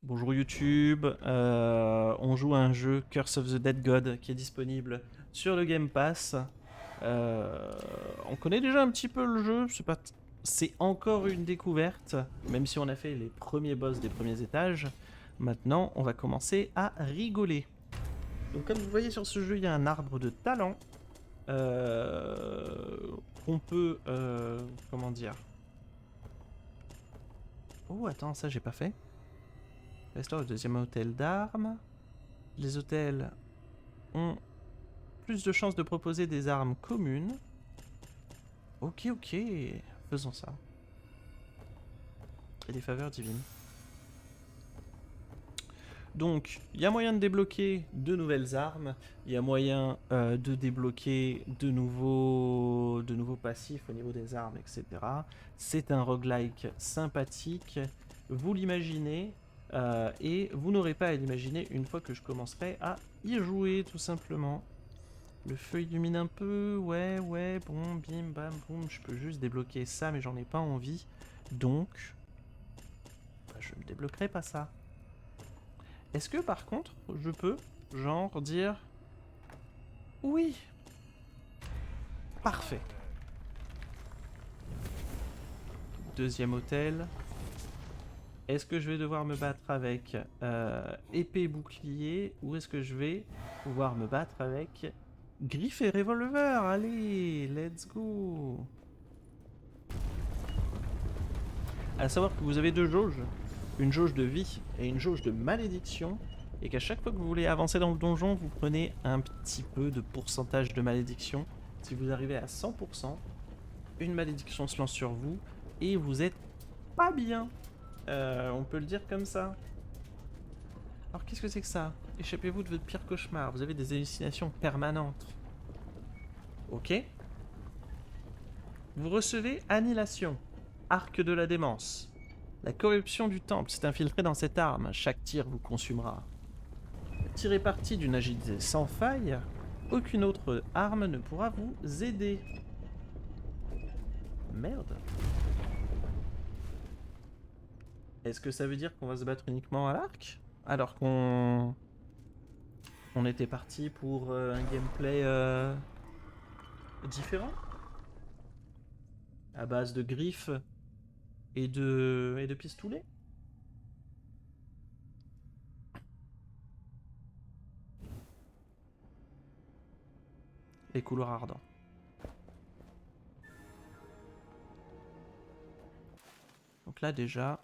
Bonjour YouTube, on joue à un jeu Curse of the Dead God qui est disponible sur le Game Pass. On connaît déjà un petit peu le jeu, c'est encore une découverte, même si on a fait les premiers boss des premiers étages. Maintenant, on va commencer à rigoler. Donc comme vous voyez sur ce jeu, il y a un arbre de talent qu'on peut, comment dire. Oh attends, ça j'ai pas fait. Restaure le deuxième hôtel d'armes. Les hôtels ont plus de chances de proposer des armes communes. Ok, faisons ça. Et des faveurs divines. Donc, il y a moyen de débloquer de nouvelles armes. Il y a moyen de débloquer de nouveaux passifs au niveau des armes, etc. C'est un roguelike sympathique. Vous l'imaginez. Et vous n'aurez pas à l'imaginer une fois que je commencerai à y jouer, tout simplement. Le feu illumine un peu, ouais, bon, bim, bam, boum, je peux juste débloquer ça, mais j'en ai pas envie. Donc, je ne débloquerai pas ça. Est-ce que par contre, je peux, genre, dire oui, parfait. Deuxième hôtel. Est-ce que je vais devoir me battre avec épée bouclier ou est-ce que je vais pouvoir me battre avec griffe et revolver? Allez, let's go. À savoir que vous avez deux jauges, une jauge de vie et une jauge de malédiction, et qu'à chaque fois que vous voulez avancer dans le donjon, vous prenez un petit peu de pourcentage de malédiction. Si vous arrivez à 100%, une malédiction se lance sur vous, et vous êtes pas bien. On peut le dire comme ça. Alors qu'est-ce que c'est que ça? Échappez-vous de votre pire cauchemar, vous avez des hallucinations permanentes. Ok. Vous recevez Annihilation, Arc de la démence. La corruption du temple s'est infiltrée dans cette arme, chaque tir vous consumera. Tirez parti d'une agilité sans faille, aucune autre arme ne pourra vous aider. Merde. Est-ce que ça veut dire qu'on va se battre uniquement à l'arc? Alors qu'on était parti pour un gameplay différent? À base de griffes et de pistolets? Les couloirs ardents. Donc là déjà,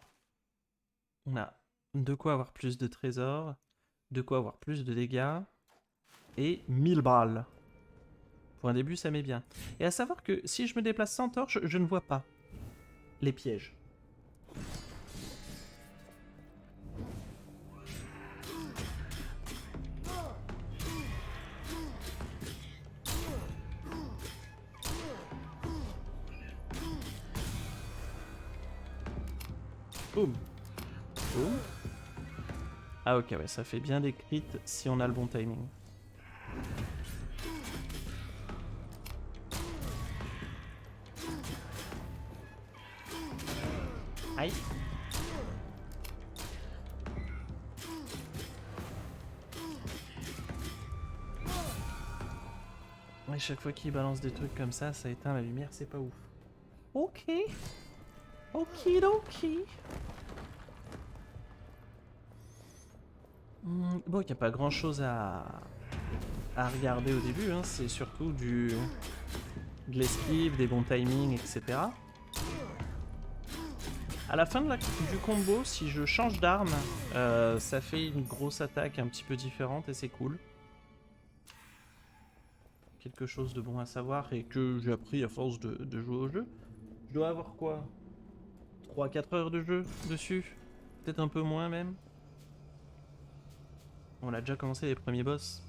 on a de quoi avoir plus de trésors, de quoi avoir plus de dégâts, et 1000 balles. Pour un début, ça m'est bien. Et à savoir que si je me déplace sans torche, je ne vois pas les pièges. Boum. Boum. Ah ok, ouais, ça fait bien des crits si on a le bon timing. Aïe. Et chaque fois qu'il balance des trucs comme ça éteint la lumière, c'est pas ouf. Ok. Okidoki. Bon, il n'y a pas grand chose à regarder au début, hein. C'est surtout de l'esquive, des bons timings, etc. À la fin du combo, si je change d'arme, ça fait une grosse attaque un petit peu différente et c'est cool. Quelque chose de bon à savoir et que j'ai appris à force de jouer au jeu. Je dois avoir quoi, 3-4 heures de jeu dessus? Peut-être un peu moins même. On a déjà commencé les premiers boss.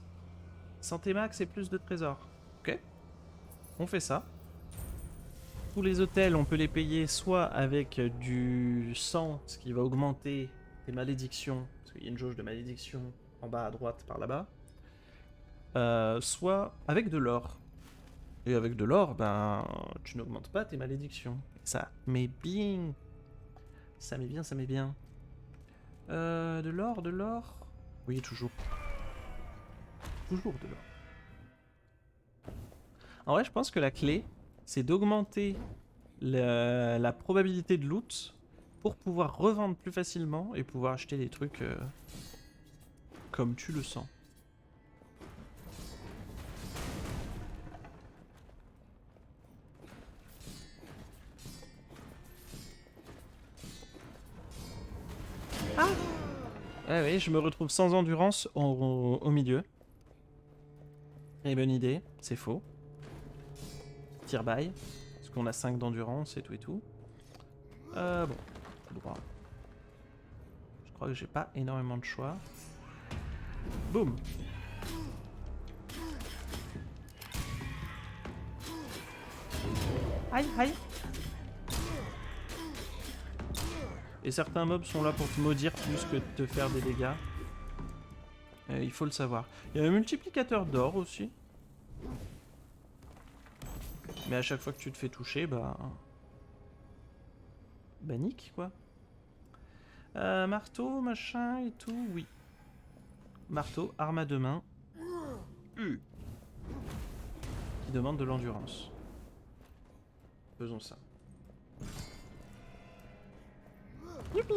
Santé max et plus de trésors. Ok, on fait ça. Tous les hôtels, on peut les payer soit avec du sang, ce qui va augmenter tes malédictions, parce qu'il y a une jauge de malédiction en bas à droite par là-bas, soit avec de l'or. Et avec de l'or, ben, tu n'augmentes pas tes malédictions. Ça met bien. Ça met bien, ça met bien. De l'or, de l'or. Oui, toujours. Toujours de l'or. En vrai, je pense que la clé, c'est d'augmenter la probabilité de loot pour pouvoir revendre plus facilement et pouvoir acheter des trucs comme tu le sens. Ah ouais, ouais, je me retrouve sans endurance au milieu. Et bonne idée, c'est faux. Tire by, parce qu'on a 5 d'endurance et tout et tout. Bon, tout droit. Je crois que j'ai pas énormément de choix. Boum. Aïe, aïe. Et certains mobs sont là pour te maudire plus que de te faire des dégâts. Il faut le savoir. Il y a un multiplicateur d'or aussi. Mais à chaque fois que tu te fais toucher, bah... Bah nique, quoi. Marteau, machin et tout, oui. Marteau, arme à deux mains. Qui demande de l'endurance. Faisons ça. Youpi!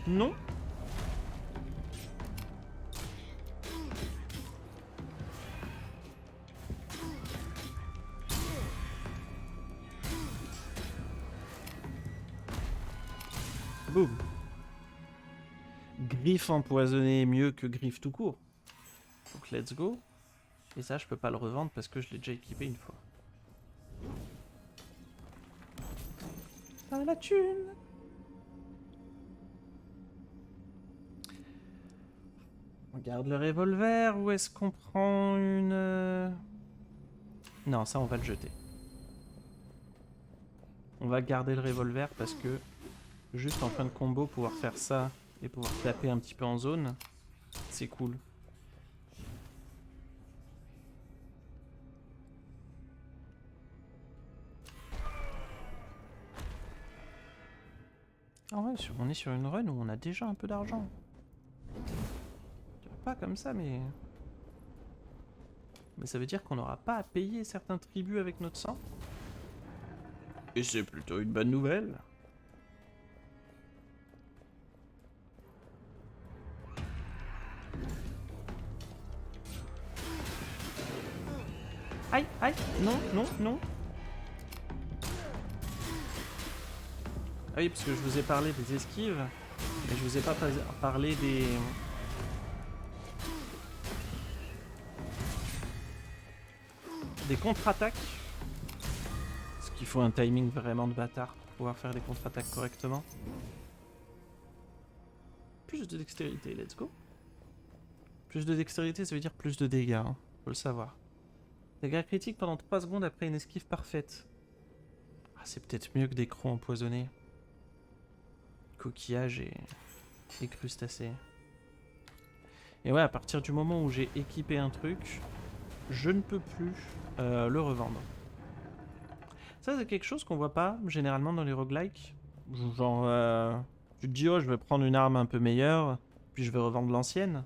Non. Boum. Griffe empoisonnée est mieux que griffe tout court. Donc let's go. Et ça, je peux pas le revendre parce que je l'ai déjà équipé une fois. Ah, la thune! On garde le revolver, ou est-ce qu'on prend une... Non, ça on va le jeter. On va garder le revolver parce que juste en fin de combo, pouvoir faire ça et pouvoir taper un petit peu en zone, c'est cool. Ah ouais, on est sur une run où on a déjà un peu d'argent. Pas comme ça, mais... Mais ça veut dire qu'on n'aura pas à payer certains tribus avec notre sang. Et c'est plutôt une bonne nouvelle. Aïe, aïe, non, non, non. Ah oui, parce que je vous ai parlé des esquives, mais je vous ai pas parlé des contre-attaques. Parce qu'il faut un timing vraiment de bâtard pour pouvoir faire des contre-attaques correctement. Plus de dextérité, let's go. Plus de dextérité, ça veut dire plus de dégâts, hein. Faut le savoir. Dégâts critiques pendant 3 secondes après une esquive parfaite. Ah, c'est peut-être mieux que des crocs empoisonnés. Coquillages et crustacés. Et ouais, à partir du moment où j'ai équipé un truc, je ne peux plus le revendre. Ça, c'est quelque chose qu'on voit pas généralement dans les roguelikes. Genre, tu te dis, oh, je vais prendre une arme un peu meilleure, puis je vais revendre l'ancienne.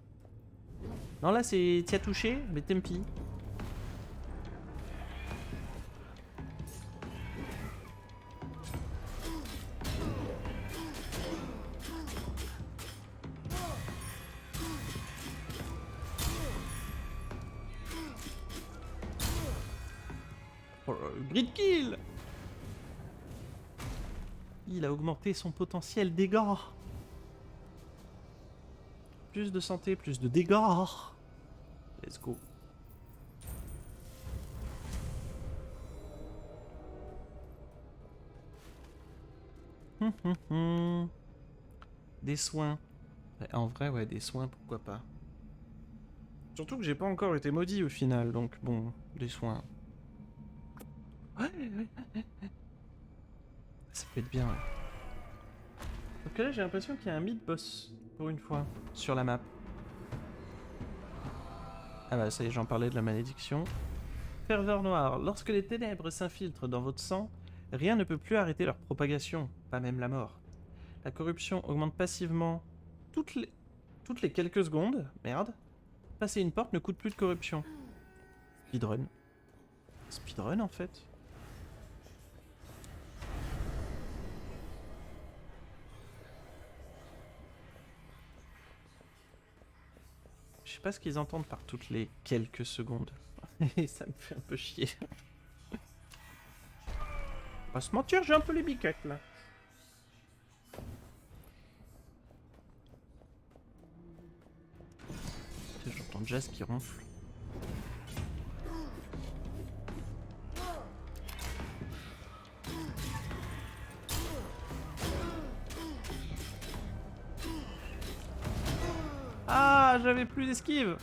Non, là, c'est t'y as touché, mais tant pis. Oh, grid kill! Il a augmenté son potentiel dégâts. Plus de santé, plus de dégâts. Let's go. Des soins. En vrai, ouais, des soins, pourquoi pas. Surtout que j'ai pas encore été maudit au final, donc bon, des soins. Ouais. Ça peut être bien, ouais. Sauf que là, j'ai l'impression qu'il y a un mid-boss, pour une fois, sur la map. Ah bah ça y est, j'en parlais de la malédiction. ferveur noire. Lorsque les ténèbres s'infiltrent dans votre sang, rien ne peut plus arrêter leur propagation, pas même la mort. La corruption augmente passivement toutes les quelques secondes. Merde. Passer une porte ne coûte plus de corruption. Speedrun. Speedrun en fait. Je sais pas ce qu'ils entendent par toutes les quelques secondes. Et ça me fait un peu chier. On va se mentir, j'ai un peu les biquettes là. J'entends Jazz qui ronfle. Ah, j'avais plus d'esquive.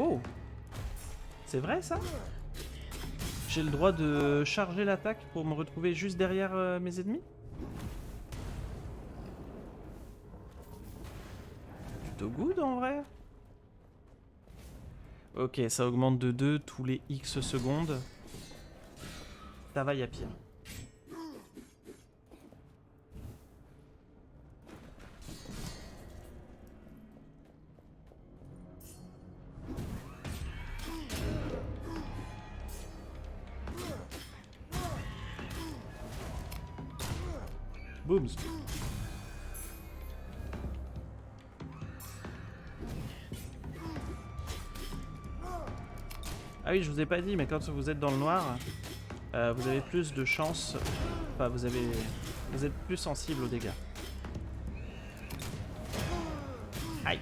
Oh, c'est vrai ça? J'ai le droit de charger l'attaque pour me retrouver juste derrière mes ennemis? Plutôt good en vrai. Ok, ça augmente de 2 tous les X secondes. Ça va, y a pire. Booms. Ah oui, je vous ai pas dit, mais quand vous êtes dans le noir, vous avez plus de chances. Enfin, vous êtes plus sensible aux dégâts. Aïe.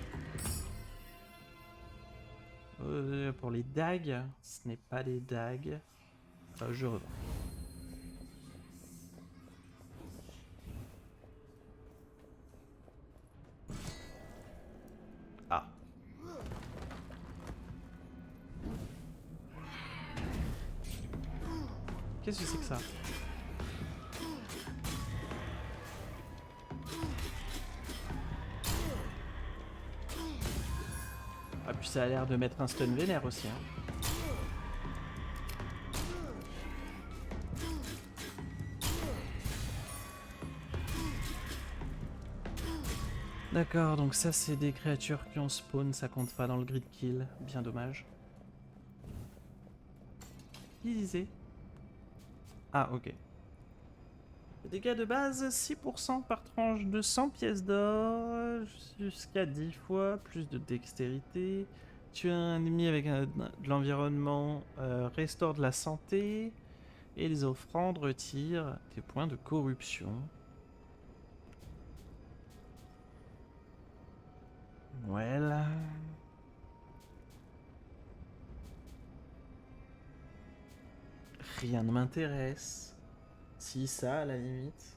Pour les dagues, ce n'est pas des dagues. Je revends. Ah. Qu'est-ce que c'est que ça? Ah, puis ça a l'air de mettre un stun vénère aussi. Hein. D'accord, donc ça c'est des créatures qui ont spawn, ça compte pas dans le grid kill. Bien dommage. Qui disait? Ah, ok. Les dégâts de base, 6% par tranche de 100 pièces d'or, jusqu'à 10 fois, plus de dextérité. Tuer un ennemi avec de l'environnement, restaure de la santé. Et les offrandes retirent des points de corruption. Voilà. Rien ne m'intéresse. Si, ça, à la limite.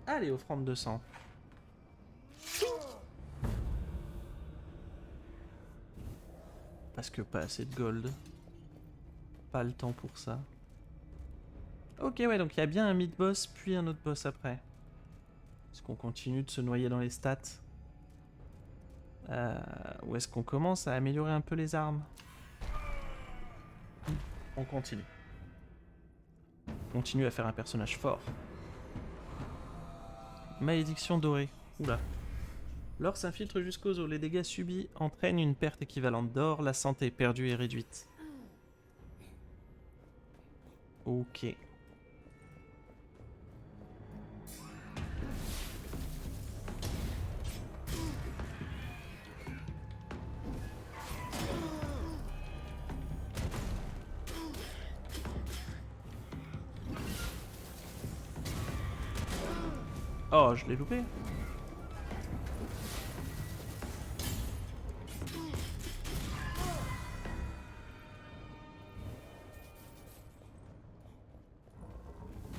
Allez, offrande de sang. Parce que pas assez de gold. Pas le temps pour ça. Ok, ouais, donc il y a bien un mid-boss, puis un autre boss après. Est-ce qu'on continue de se noyer dans les stats? Ou est-ce qu'on commence à améliorer un peu les armes? On continue. Continue à faire un personnage fort. Malédiction dorée. Oula. L'or s'infiltre jusqu'aux os. Les dégâts subis entraînent une perte équivalente d'or. La santé perdue est réduite. Ok. Oh, je l'ai loupé.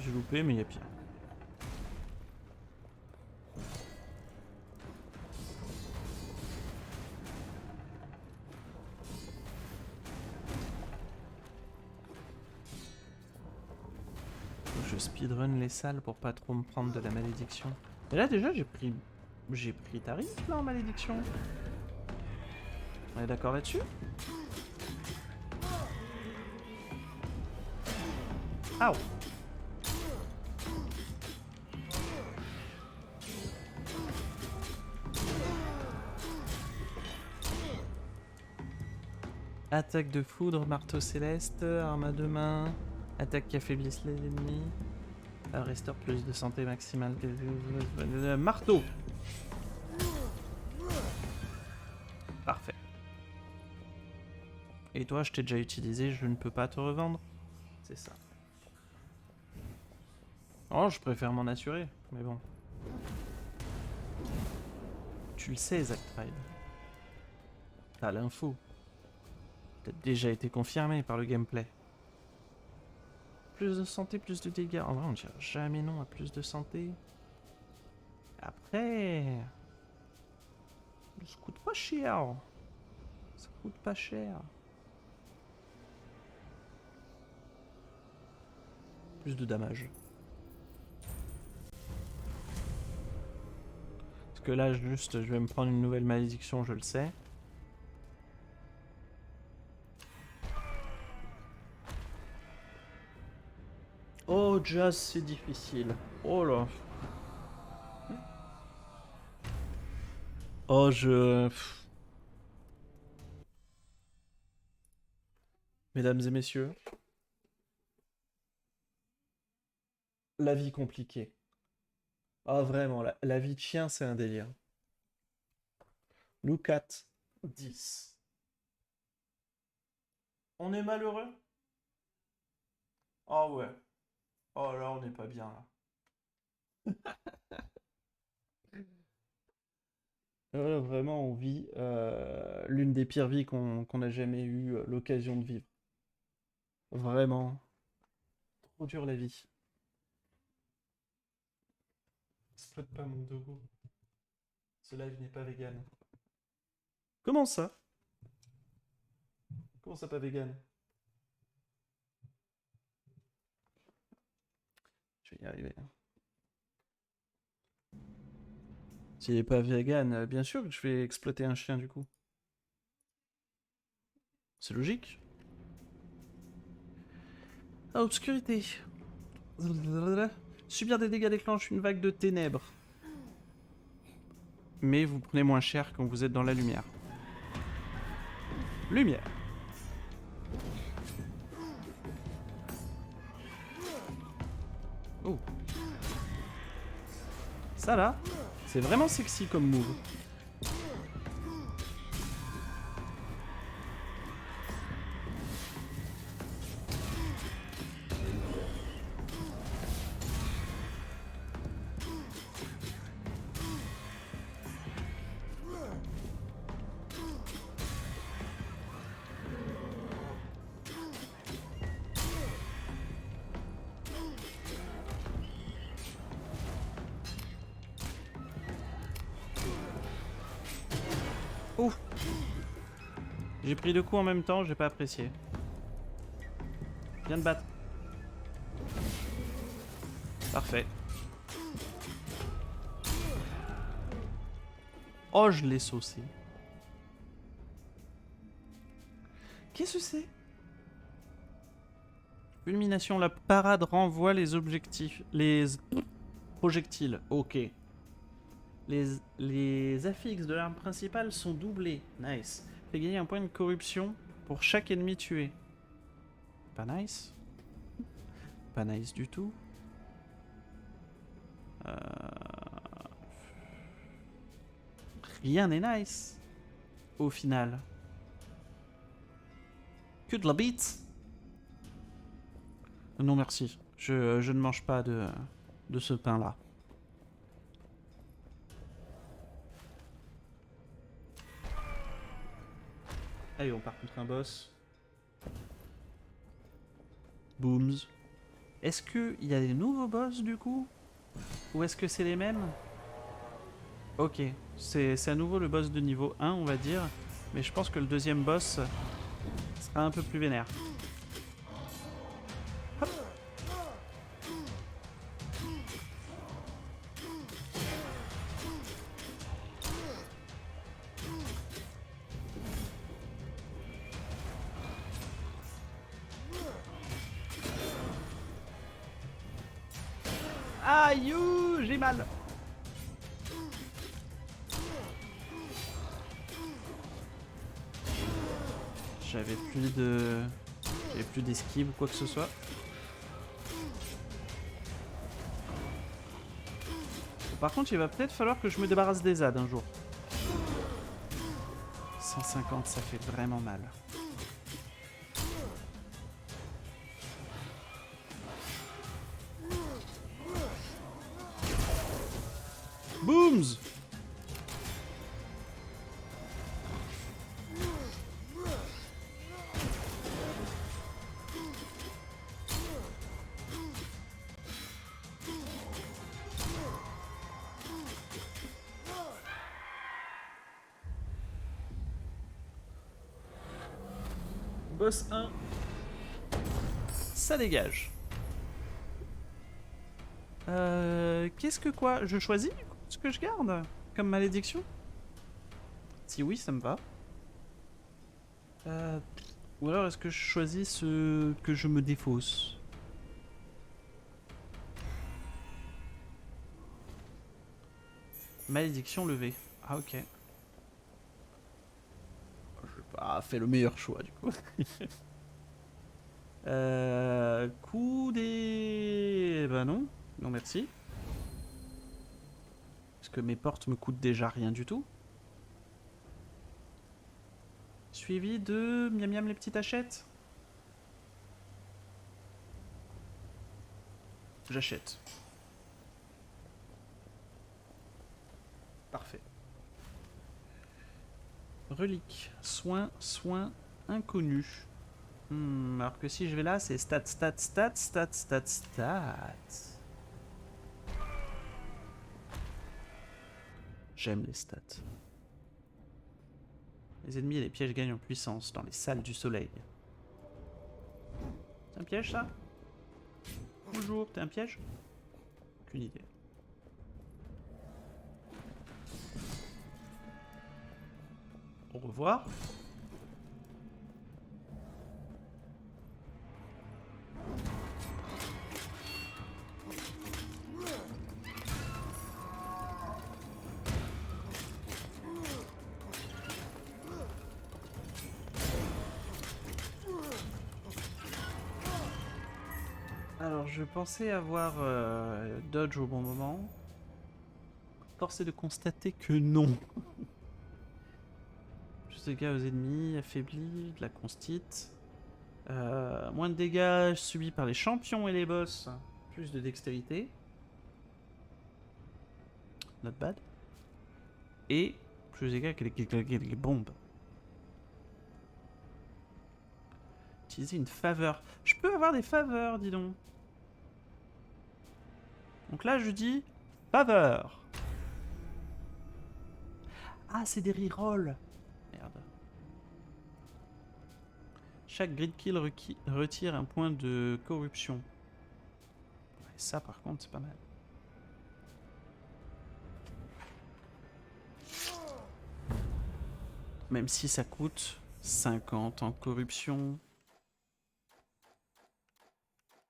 J'ai loupé, mais il y a pire. Faut que je speedrun les salles pour pas trop me prendre de la malédiction. Et là déjà j'ai pris J'ai pris tarif là en malédiction. On est d'accord là-dessus? Aouh! Attaque de foudre, marteau céleste, arme à deux mains, attaque qui affaiblisse les ennemis, restaure plus de santé maximale que... Marteau! Parfait. Et toi, je t'ai déjà utilisé, je ne peux pas te revendre? C'est ça. Oh, je préfère m'en assurer, mais bon. Tu le sais, Zack Tribe. T'as l'info. T'as déjà été confirmé par le gameplay. Plus de santé, plus de dégâts. En vrai, on ne dira jamais non à plus de santé. Après... ça coûte pas cher. Ça coûte pas cher. Plus de damage. Parce que là, juste, je vais me prendre une nouvelle malédiction, je le sais. Oh, Jazz, c'est difficile. Oh là. Oh, je... Mesdames et messieurs, la vie compliquée. Ah, vraiment, la vie de chien, c'est un délire. Look at 10. On est malheureux? Oh ouais. Oh là, on n'est pas bien là. Vraiment, on vit l'une des pires vies qu'on a jamais eu l'occasion de vivre. Vraiment, trop dur la vie. Exploite pas mon dogo. Ce live n'est pas vegan. Comment ça? Comment ça pas vegan? Je vais y arriver. S'il n'est pas vegan, bien sûr que je vais exploiter un chien du coup. C'est logique. Ah, obscurité. Subir des dégâts déclenche une vague de ténèbres. Mais vous prenez moins cher quand vous êtes dans la lumière. Lumière. Oh. Ça là, c'est vraiment sexy comme move. Ouf. J'ai pris deux coups en même temps, j'ai pas apprécié. Viens de battre. Parfait. Oh, je l'ai saucé. Qu'est-ce que c'est? Fulmination, la parade renvoie les objectifs. Les projectiles. Ok. Les affixes de l'arme principale sont doublés. Nice. Fait gagner un point de corruption pour chaque ennemi tué. Pas nice. Pas nice du tout. Rien n'est nice. Au final. Que de la bite. Non merci. Je ne mange pas de ce pain-là. Allez, on part contre un boss. Booms. Est-ce qu'il y a des nouveaux boss du coup? Ou est-ce que c'est les mêmes? Ok, c'est à nouveau le boss de niveau 1 on va dire. Mais je pense que le deuxième boss sera un peu plus vénère. Hop. Aïe, j'ai mal. J'avais plus d'esquive ou quoi que ce soit. Par contre, il va peut-être falloir que je me débarrasse des ZAD un jour. 150, ça fait vraiment mal. Booms! Boss 1. Ça dégage. Qu'est-ce que quoi? Je choisis ce que je garde comme malédiction? Si oui, ça me va. Ou alors est-ce que je choisis ce que je me défausse? Malédiction levée. Ah ok. Je n'ai pas fait le meilleur choix du coup. Coup des... Bah non. Non merci. Parce que mes portes me coûtent déjà rien du tout. Suivi de... Miam miam les petites hachettes. J'achète. Parfait. Relique. Soin, soin, inconnu. Alors que si je vais là, c'est stats, stats, stats, stats, stats, stats. J'aime les stats. Les ennemis et les pièges gagnent en puissance dans les salles du soleil. C'est un piège ça? Bonjour, t'es un piège? Aucune idée. Au revoir. Alors je pensais avoir dodge au bon moment. Force est de constater que non. Plus de dégâts aux ennemis, affaibli, de la constite. Moins de dégâts subis par les champions et les boss. Plus de dextérité. Not bad. Et plus de dégâts que les bombes. Utiliser une faveur. Je peux avoir des faveurs, dis donc. Donc là, je dis faveur. Ah, c'est des rerolls. Merde. Chaque grid kill retire un point de corruption. Ouais, ça, par contre, c'est pas mal. Même si ça coûte 50 en corruption.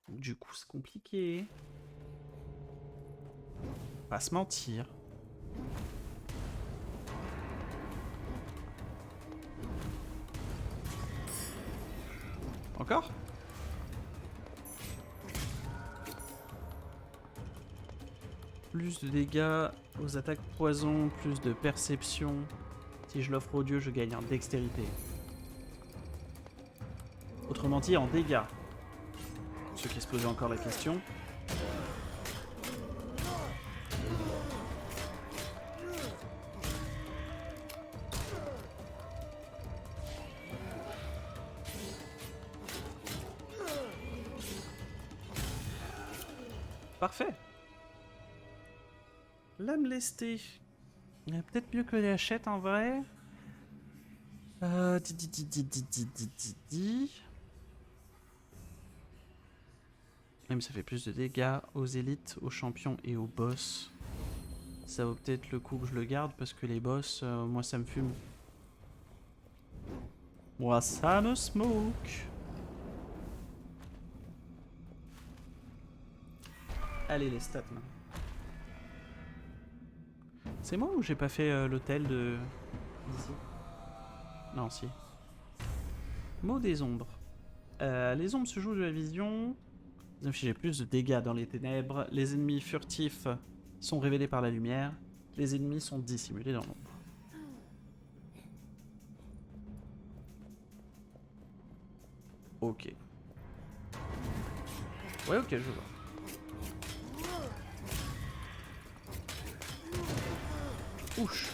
Du coup, c'est compliqué. Pas se mentir. Encore? Plus de dégâts aux attaques poison, plus de perception. Si je l'offre au dieu, je gagne en dextérité. Autrement dit, en dégâts. Ceux qui se posaient encore la question. Parfait. Lame lestée. Peut-être mieux que les hachettes en vrai. Même ça fait plus de dégâts aux élites, aux champions et aux boss. Ça vaut peut-être le coup que je le garde parce que les boss, moi ça me fume. Moi ça me smoke. Allez les stats maintenant. C'est moi ou j'ai pas fait l'hôtel de... d'ici? Non, si. Mot des ombres. Les ombres se jouent de la vision. Vous infligez plus de dégâts dans les ténèbres. Les ennemis furtifs sont révélés par la lumière. Les ennemis sont dissimulés dans l'ombre. Ok. Ouais, ok, je vois. Ouch.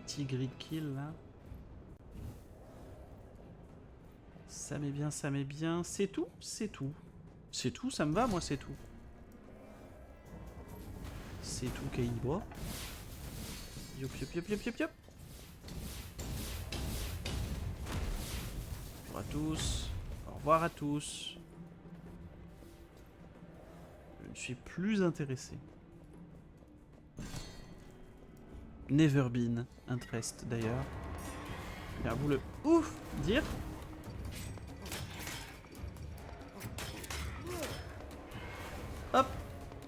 Petit grid kill là. Ça met bien, ça met bien. C'est tout, c'est tout. C'est tout, ça me va, moi, c'est tout. C'est tout, Kaiba. Yop, yop, yop, yop, yop, yop. Bonjour à tous. Au revoir à tous. Je ne suis plus intéressé. Never been interest d'ailleurs. Bien vous le ouf dire. Hop.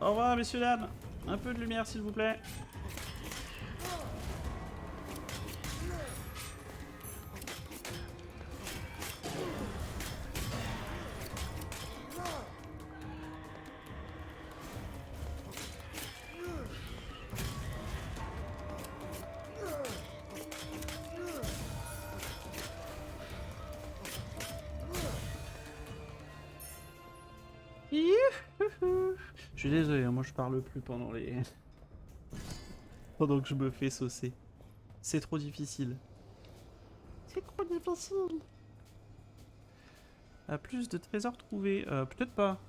Au revoir messieurs dames. Un peu de lumière s'il vous plaît. Je suis désolé, hein, moi je parle plus pendant les... pendant que je me fais saucer. C'est trop difficile. C'est trop difficile. À plus de trésors trouvés. Peut-être pas.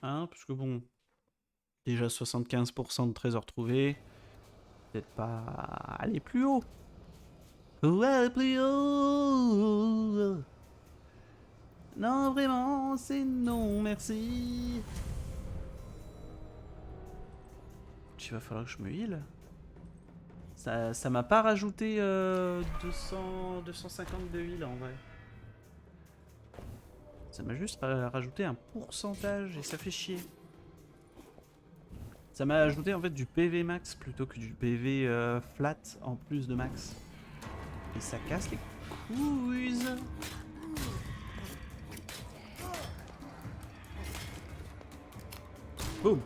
Hein, parce que bon... Déjà 75% de trésors trouvés. Peut-être pas aller plus haut. Ou aller plus haut. Non, vraiment, c'est non, merci. Il va falloir que je me heal. Ça m'a pas rajouté 250 de heal en vrai. Ça m'a juste rajouté un pourcentage et ça fait chier. Ça m'a ajouté en fait du PV max plutôt que du PV flat en plus de max. Et ça casse les couilles. Boum.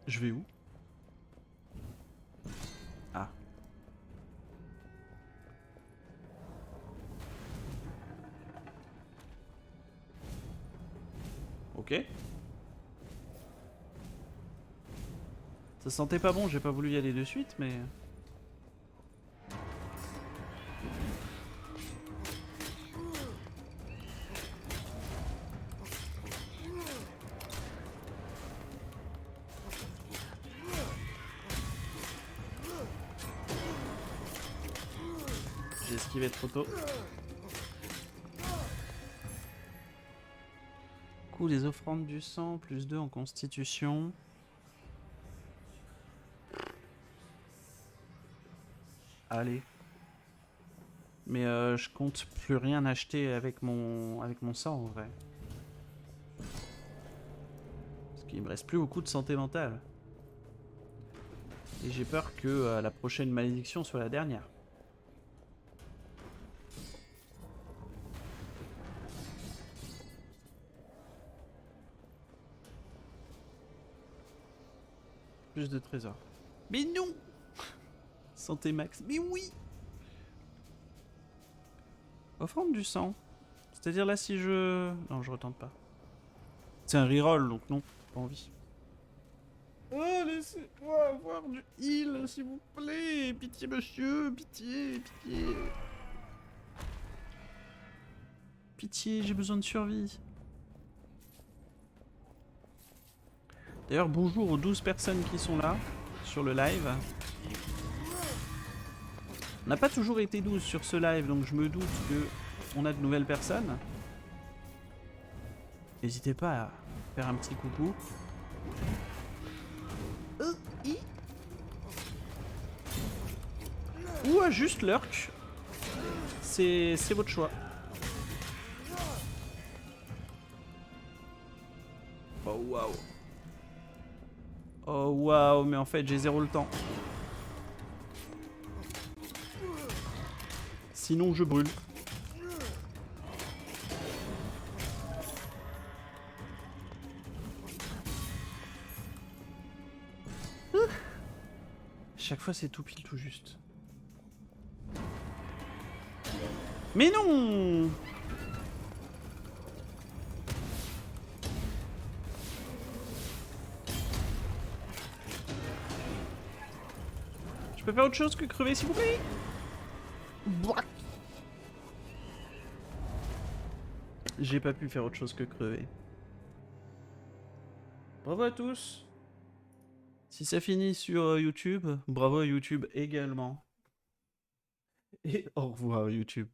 Je vais où? Ah. Ok. Ça sentait pas bon, j'ai pas voulu y aller de suite, mais... J'ai esquivé trop tôt. Coup, les offrandes du sang, plus 2 en constitution. Allez. Mais je compte plus rien acheter avec mon sang en vrai. Parce qu'il me reste plus beaucoup de santé mentale. Et j'ai peur que la prochaine malédiction soit la dernière. Plus de trésors. Mais non! Santé max. Mais oui! Offrande du sang. C'est-à-dire là si je... Non, je retente pas. C'est un reroll, donc non, pas envie. Oh, laissez-moi avoir du heal, s'il vous plaît. Pitié, monsieur, pitié, pitié. Pitié, j'ai besoin de survie. D'ailleurs, bonjour aux 12 personnes qui sont là. sur le live. On n'a pas toujours été 12 sur ce live, donc je me doute que on a de nouvelles personnes. N'hésitez pas à faire un petit coucou. Ou à juste lurk. C'est votre choix. Oh waouh. Oh waouh, mais en fait j'ai zéro le temps. Sinon je brûle. Chaque fois c'est tout pile tout juste. Mais non! Je peux faire autre chose que crever s'il vous plaît? J'ai pas pu faire autre chose que crever. Bravo à tous! Si ça finit sur YouTube, bravo à YouTube également. Et au revoir YouTube.